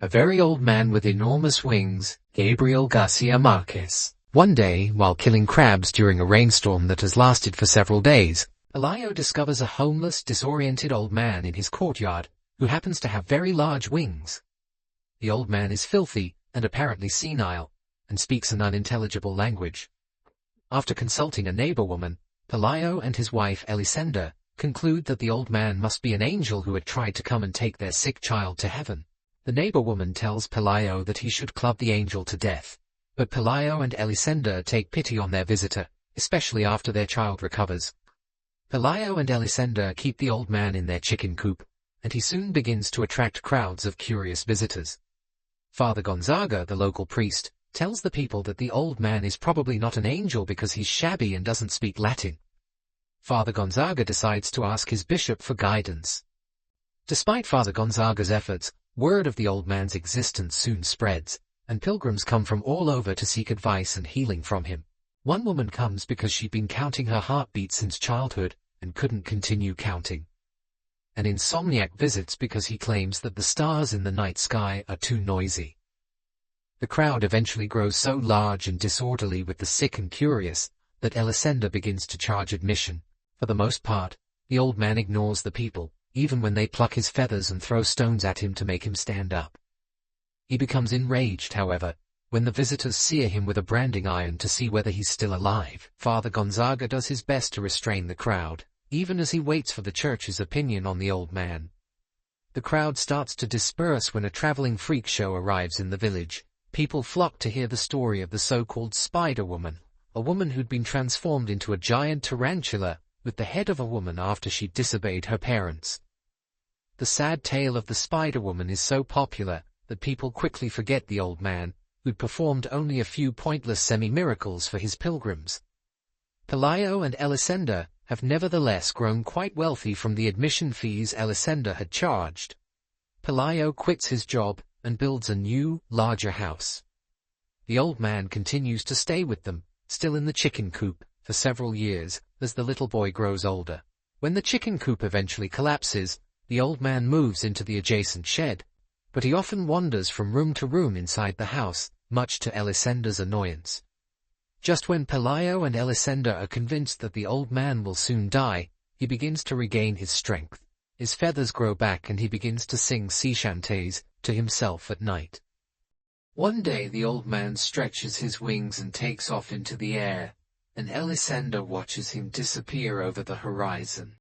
A very old man with enormous wings, Gabriel Garcia Marquez. One day, while killing crabs during a rainstorm that has lasted for several days, Pelayo discovers a homeless, disoriented old man in his courtyard, who happens to have very large wings. The old man is filthy, and apparently senile, and speaks an unintelligible language. After consulting a neighbor woman, Pelayo and his wife Elisenda conclude that the old man must be an angel who had tried to come and take their sick child to heaven. The neighbor woman tells Pelayo that he should club the angel to death, but Pelayo and Elisenda take pity on their visitor, especially after their child recovers. Pelayo and Elisenda keep the old man in their chicken coop, and he soon begins to attract crowds of curious visitors. Father Gonzaga, the local priest, tells the people that the old man is probably not an angel because he's shabby and doesn't speak Latin. Father Gonzaga decides to ask his bishop for guidance. Despite Father Gonzaga's efforts, word of the old man's existence soon spreads, and pilgrims come from all over to seek advice and healing from him. One woman comes because she'd been counting her heartbeat since childhood and couldn't continue counting. An insomniac visits because he claims that the stars in the night sky are too noisy. The crowd eventually grows so large and disorderly with the sick and curious that Elisenda begins to charge admission. For the most part, the old man ignores the people, even when they pluck his feathers and throw stones at him to make him stand up. He becomes enraged, however, when the visitors sear him with a branding iron to see whether he's still alive. Father Gonzaga does his best to restrain the crowd, even as he waits for the church's opinion on the old man. The crowd starts to disperse when a traveling freak show arrives in the village. People flock to hear the story of the so-called Spider Woman, a woman who'd been transformed into a giant tarantula with the head of a woman after she'd disobeyed her parents. The sad tale of the Spider Woman is so popular that people quickly forget the old man, who'd performed only a few pointless semi-miracles for his pilgrims. Pelayo and Elisenda have nevertheless grown quite wealthy from the admission fees Elisenda had charged. Pelayo quits his job and builds a new, larger house. The old man continues to stay with them, still in the chicken coop, for several years, as the little boy grows older. When the chicken coop eventually collapses, the old man moves into the adjacent shed, but he often wanders from room to room inside the house, much to Elisenda's annoyance. Just when Pelayo and Elisenda are convinced that the old man will soon die, he begins to regain his strength. His feathers grow back and he begins to sing sea chantés to himself at night. One day the old man stretches his wings and takes off into the air, and Elisenda watches him disappear over the horizon.